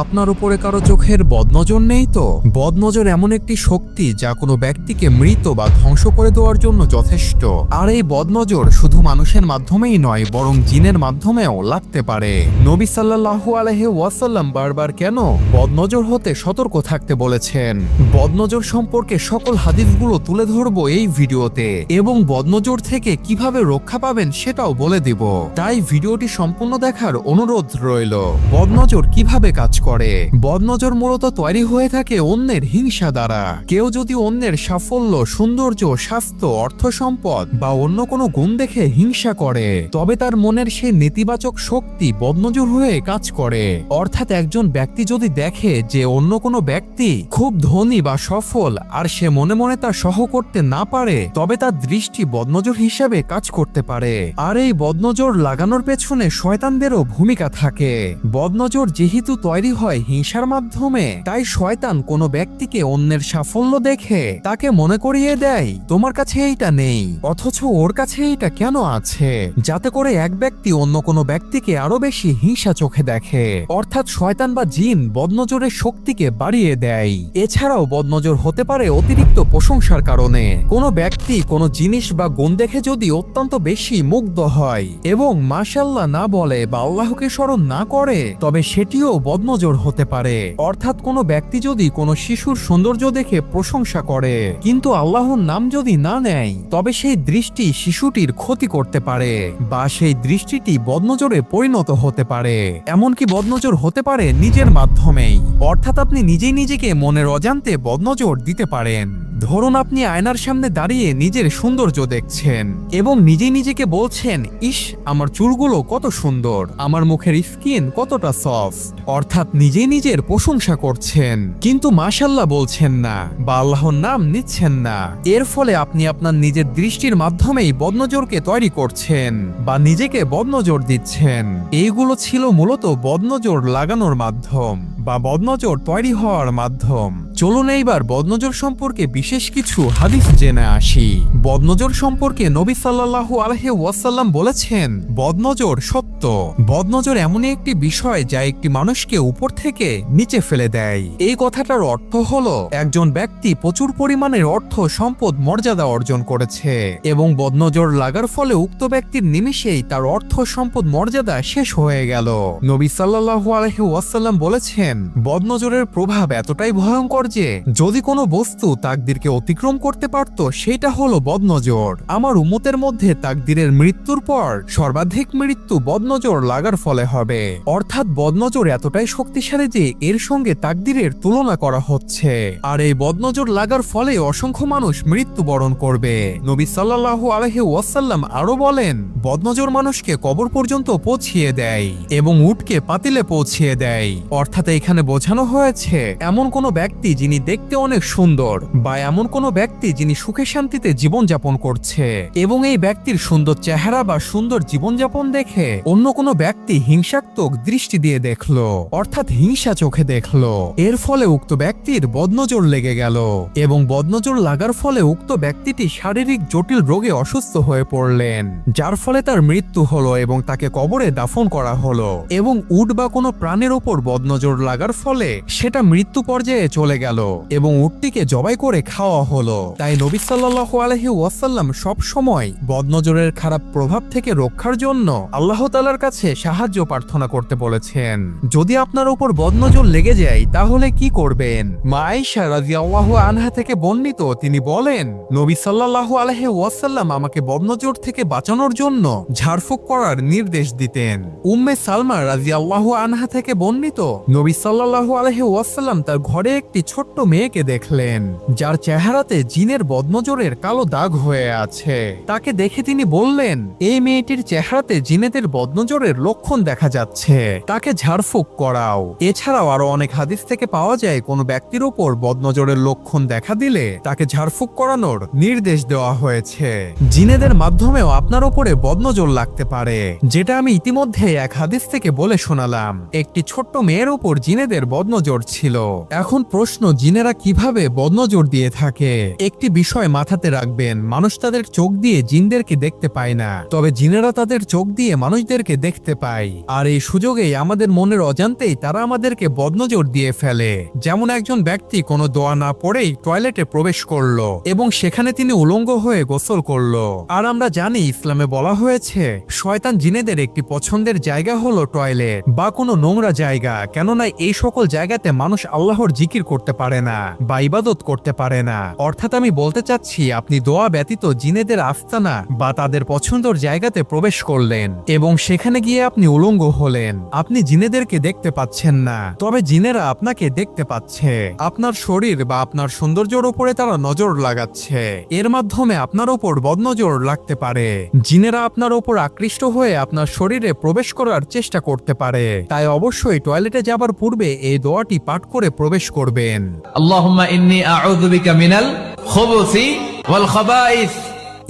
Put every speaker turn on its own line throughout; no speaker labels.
আপনার উপরে কারো চোখের বদনজর নেই তো? বদনজর এমন একটি শক্তি যা কোনো ব্যক্তিকে মৃত বা ধ্বংস করে দেওয়ার জন্য যথেষ্ট। আর এই বদনজর শুধু মানুষের মাধ্যমেই নয়, বরং জিনের মাধ্যমেও লাগতে পারে। নবী সাল্লাল্লাহু আলাইহি ওয়াসাল্লাম বারবার কেন বদনজর হতে সতর্ক থাকতে বলেছেন, বদনজর সম্পর্কে সকল হাদিসগুলো তুলে ধরবো এই ভিডিওতে, এবং বদনজর থেকে কিভাবে রক্ষা পাবেন সেটাও বলে দিব। তাই ভিডিওটি সম্পূর্ণ দেখার অনুরোধ রইল। বদনজর কিভাবে কাজ করে? বদনজর মূলত তৈরি হয়ে থাকে অন্যের হিংসা দ্বারা। কেউ যদি অন্যের সাফল্য, সৌন্দর্য, স্বাস্থ্য, অর্থ সম্পদ বা অন্য কোনো গুণ দেখে হিংসা করে, তবে তার মনের সেই নেতিবাচক শক্তি বদনজর হয়ে কাজ করে। অর্থাৎ একজন ব্যক্তি যদি দেখে যে অন্য কোনো ব্যক্তি খুব ধনী বা সফল, আর সে মনে মনে তা সহ করতে না পারে, তবে তার দৃষ্টি বদনজর হিসাবে কাজ করতে পারে। আর এই বদনজর লাগানোর পেছনে শয়তানদেরও ভূমিকা থাকে। বদনজর যেহেতু তৈরি হয় হিংসার মাধ্যমে, তাই শয়তান কোনো ব্যক্তিকে অন্যের সাফল্য দেখে তাকে মনে করিয়ে দেয় তোমার কাছে এইটা নেই, অথচ ওর কাছে এইটা কেন আছে, যাতে করে এক ব্যক্তি অন্য কোনো ব্যক্তিকে আরো বেশি হিংসা চোখে দেখে। অর্থাৎ শয়তান বা জিন বদনজরের শক্তিকে বাড়িয়ে দেয়। এছাড়াও বদনজর হতে পারে অতিরিক্ত প্রশংসার কারণে। কোনো ব্যক্তি কোনো জিনিস বা গুণ দেখে যদি অত্যন্ত বেশি মুগ্ধ হয় এবং মাশাআল্লাহ না বলে বা আল্লাহকে স্মরণ না করে, তবে সেটিও বদনজর হতে পারে। অর্থাৎ কোনো ব্যক্তি যদি কোনো শিশুর সৌন্দর্য দেখে প্রশংসা করে কিন্তু আল্লাহর নাম যদি না নেয়, তবে সেই দৃষ্টি শিশুটির ক্ষতি করতে পারে বা সেই দৃষ্টিটি বদনজরে পরিণত হতে পারে। এমনকি বদনজর হতে পারে নিজের মাধ্যমেই। অর্থাৎ আপনি নিজেই নিজেকে মনের অজান্তে বদনজর দিতে পারেন। ধরুন আপনি আয়নার সামনে দাঁড়িয়ে নিজের সৌন্দর্য দেখছেন এবং নিজেই নিজেকে বলছেন, ইস আমার চুলগুলো কত সুন্দর, আমার মুখের স্কিন কতটা সফট। অর্থাৎ নিজেই নিজের প্রশংসা করছেন কিন্তু মাশাআল্লাহ বলছেন না বা আল্লাহর নাম নিচ্ছেন না। এর ফলে আপনি আপনার নিজের দৃষ্টির মাধ্যমেই বদনজরকে তৈরি করছেন বা নিজেকে বদনজর দিচ্ছেন। এইগুলো ছিল মূলত বদনজর লাগানোর মাধ্যম বা বদনজর তৈরি হওয়ার মাধ্যম। চলুন এইবার বদনজর সম্পর্কে বিশেষ কিছু হাদিস জেনে আসি। বদনজর সম্পর্কে নবী সাল্লাল্লাহু আলাইহি ওয়াসাল্লাম বলেছেন, বদনজর সত্য। বদনজর এমনই একটি বিষয় যা একটি মানুষকে উপর থেকে নিচে ফেলে দেয়। এই কথাটার অর্থ হলো একজন ব্যক্তি প্রচুর পরিমাণের অর্থ, সম্পদ, মর্যাদা অর্জন করেছে এবং বদনজর লাগার ফলে উক্ত ব্যক্তির নিমিষেই তার অর্থ, সম্পদ, মর্যাদা শেষ হয়ে গেল। নবী সাল্লাল্লাহু আলাইহি ওয়াসাল্লাম বলেছেন, বদনজরের প্রভাব এতটাই ভয়ঙ্কর যে যদি কোনো বস্তু তাকদীরকে অতিক্রম করতে পারত, সেটা হলো বদনজর। আমার উম্মতের মধ্যে তাকদীরের মৃত্যুর পর সর্বাধিক মৃত্যু বদনজর লাগার ফলে হবে। অর্থাৎ বদনজর এতটাই শক্তিশালী যে এর সঙ্গে তাকদীরের তুলনা করা হচ্ছে। আর এই বদনজর লাগার ফলে অসংখ্য মানুষ মৃত্যুবরণ করবে। নবী সাল্লাল্লাহু আলাইহি ওয়াসাল্লাম আরো বলেন, বদনজর মানুষকে কবর পর্যন্ত পৌঁছিয়ে দেয় এবং উটকে পাতিলে পৌঁছিয়ে দেয়। অর্থাৎ এখানে বোঝানো হয়েছে এমন কোনো ব্যক্তি যিনি দেখতে অনেক সুন্দর বা এমন কোনো ব্যক্তি যিনি সুখে শান্তিতে জীবনযাপন করছে এবং এই ব্যক্তির সুন্দর চেহারা বা সুন্দর জীবনযাপন দেখে অন্য কোনো ব্যক্তি হিংসাত্মক দৃষ্টি দিয়ে দেখলো, অর্থাৎ হিংসা চোখে দেখলো। এর ফলে উক্ত ব্যক্তির বদনজর লেগে গেল এবং বদনজর লাগার ফলে উক্ত ব্যক্তিটি শারীরিক জটিল রোগে অসুস্থ হয়ে পড়লেন, যার ফলে তার মৃত্যু হলো এবং তাকে কবরে দাফন করা হলো। এবং উট বা কোনো প্রাণের ওপর বদনজর লাগার ফলে সেটা মৃত্যু পর্যায়ে চলে গেল এবং উটটিকে জবাই করে খাওয়া হলো। তাই নবী সাল্লাল্লাহু আলাইহি ওয়াসাল্লাম সব সময় বদনজরের খারাপ প্রভাব থেকে রক্ষার জন্য আল্লাহ তাআলার কাছে সাহায্য প্রার্থনা করতে বলেছেন। যদি আপনার উপর বদনজর লেগে যায় তাহলে কি করবেন? মা আয়েশা রাদিয়াল্লাহু আনহা থেকে বর্ণিত, তিনি বলেন, নবী সাল্লাল্লাহু আলাইহি ওয়াসাল্লাম আমাকে বদনজর থেকে বাঁচানোর জন্য ঝাড়ফুঁক করার নির্দেশ দিতেন। উম্মে সালমা রাদিয়াল্লাহু আনহা থেকে বর্ণিত, নবী সাল্লাল্লাহু আলাইহি ওয়াসাল্লাম তার ঘরে একটি ছোট্ট মেয়েকে দেখলেন যার চেহারাতে জিনের বদনজরের কালো দাগ হয়ে আছে। তাকে দেখে তিনি বললেন, এই মেয়েটির চেহারাতে জিনেদের বদনজরের লক্ষণ দেখা যাচ্ছে, তাকে ঝাড়ফুঁক করাও। এছাড়াও আরো অনেক হাদিস থেকে পাওয়া যায় কোনো ব্যক্তির উপর বদনজরের লক্ষণ দেখা দিলে তাকে ঝাড়ফুঁক করানোর নির্দেশ দেওয়া হয়েছে। জিনেদের মাধ্যমেও আপনার উপরে বদনজর লাগতে পারে, যেটা আমি ইতিমধ্যে এক হাদিস থেকে বলে শোনালাম। একটি ছোট্ট মেয়ের উপর জিনেদের বদনজর ছিল। এখন প্রশ্ন প্রশ্ন, জিনেরা কিভাবে বদনজর দিয়ে থাকে? একটি বিষয় মাথাতে রাখবেন, মানুষ তাদের চোখ দিয়ে জিনদেরকে দেখতে পায় না, তবে জিনেরা তাদের চোখ দিয়ে মানুষদেরকে দেখতে পায়। আর এই সুযোগেই আমাদের মনের অজান্তেই তারা আমাদেরকে বদনজর দিয়ে ফেলে। যেমন একজন ব্যক্তি কোনো দোয়া না পড়েই টয়লেটে প্রবেশ করলো এবং সেখানে তিনি উলঙ্গ হয়ে গোসল করলো। আর আমরা জানি ইসলামে বলা হয়েছে শয়তান জিনেদের একটি পছন্দের জায়গা হলো টয়লেট বা কোনো নোংরা জায়গা, কেননা এই সকল জায়গাতে মানুষ আল্লাহর জিকির করতে পারে না বা ইবাদত করতে পারে না। অর্থাৎ আমি বলতে চাচ্ছি, আপনি দোয়া ব্যতীত জিনেদের আস্তানা বা তাদের পছন্দের জায়গাতে প্রবেশ করলেন এবং সেখানে গিয়ে আপনি উলঙ্গ হলেন। আপনি জিনেদেরকে দেখতে পাচ্ছেন না, তবে জিনেরা আপনাকে দেখতে পাচ্ছে। আপনার শরীর বা আপনার সৌন্দর্যের উপরে তারা নজর লাগাচ্ছে। এর মাধ্যমে আপনার উপর বদনজর লাগতে পারে। জিনেরা আপনার উপর আকৃষ্ট হয়ে আপনার শরীরে প্রবেশ করার চেষ্টা করতে পারে। তাই অবশ্যই টয়লেটে যাবার পূর্বে এই দোয়াটি পাঠ করে প্রবেশ করবেন।
আল্লাহুম্মা ইন্নী আউযু বিকা মিনাল খুবুসি ওয়াল খাবাইস।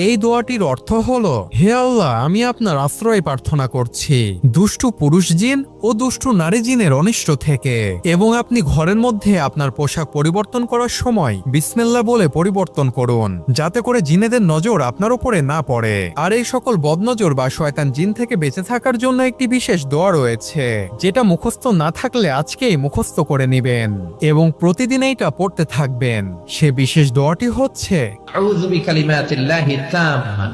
এই দোয়াটির অর্থ হলো, হে আল্লাহ, আমি আপনার আশ্রয় প্রার্থনা করছি দুষ্টু পুরুষ জিন ও দুষ্টু নারী জিনের অনিষ্ট থেকে, এবং আপনি ঘরের মধ্যে আপনার পোশাক পরিবর্তন করার সময় বিসমিল্লাহ বলে পরিবর্তন করুন, যাতে করে জিনেদের নজর আপনার উপরে না পড়ে। আর এই সকল বদনজর বা শয়তান জিন থেকে বেঁচে থাকার জন্য একটি বিশেষ দোয়া রয়েছে, যেটা মুখস্থ না থাকলে আজকেই মুখস্থ করে নেবেন এবং প্রতিদিন এইটা পড়তে থাকবেন। সে বিশেষ দোয়াটি হচ্ছে,
আউযু বিকালিমাতিল্লাহি তাম্মা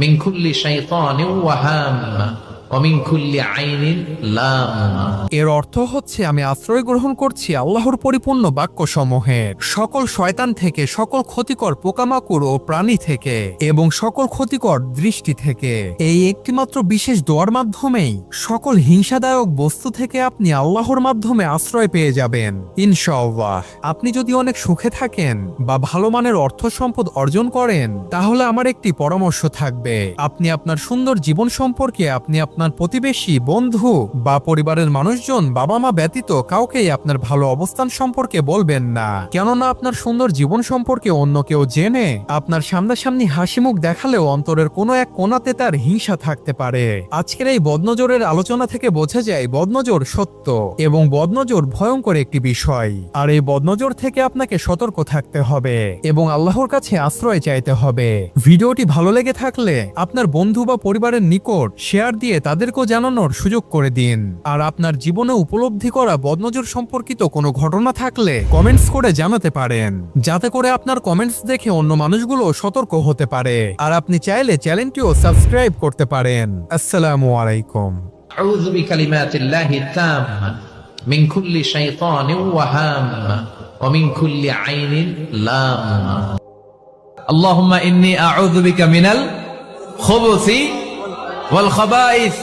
মিন কুল্লি শাইতানিন ওয়া হাম্মা ওয়া মিন কুল্লি আইনিন লাম্মা।
এর অর্থ হচ্ছে, আমি আশ্রয় গ্রহণ করছি আল্লাহর পরিপূর্ণ বাক্য সমূহের সকল শয়তান থেকে, সকল ক্ষতিকর পোকামাকড় ও প্রাণী থেকে এবং সকল ক্ষতিকর দৃষ্টি থেকে। এই একটিমাত্র বিশেষ দোয়ার মাধ্যমেই সকল হিংসাদায়ক বস্তু থেকে আপনি আল্লাহর মাধ্যমে আশ্রয় পেয়ে যাবেন ইনশাআল্লাহ। আপনি যদি অনেক সুখে থাকেন বা ভালো মানের অর্থ সম্পদ অর্জন করেন, তাহলে আমার একটি পরামর্শ থাকবে, আপনি আপনার সুন্দর জীবন সম্পর্কে আপনি আপনার প্রতিবেশী, বন্ধু বা পরিবারের মানুষজন, বাবা মা ব্যতীত কাউকেই আপনার ভালো অবস্থান সম্পর্কে বলবেন না, কেননা আপনার সুন্দর জীবন সম্পর্কে অন্য কেউ জেনে আপনার সামনাসামনি হাসি মুখ দেখালেও অন্তরের কোনো এক কোণাতে তার হিংসা থাকতে পারে। আজকের এই বদনজরের আলোচনা থেকে বোঝা যায় বদনজর সত্য এবং বদনজর ভয়ঙ্কর একটি বিষয়। আর এই বদনজর থেকে আপনাকে সতর্ক থাকতে হবে এবং আল্লাহর কাছে আশ্রয় চাইতে হবে। ভিডিওটি ভালো লেগে থাকলে আপনার বন্ধু বা পরিবারের নিকট শেয়ার দিয়ে তাদেরকেও জানানোর সুযোগ করে দিন। আর আপনার জীবনে উপলব্ধি করা বদনজর সম্পর্কিত কোনো ঘটনা থাকলে কমেন্টস করে জানাতে পারেন, যাতে করে আপনার কমেন্টস দেখে অন্য মানুষগুলো সতর্ক হতে পারে। আর আপনি চাইলে চ্যানেলটিও সাবস্ক্রাইব করতে পারেন। আসসালামু আলাইকুম।
আউযু বিকালিমাতিল্লাহি তাম্মা মিন কুল্লি শাইতানিন ওয়া হাম্মা ওয়া মিন কুল্লি আইনিন লাম্মা। আল্লাহুম্মা ইন্নী আউযু বিকা মিনাল খুবুসি ওয়াল খাবাইস।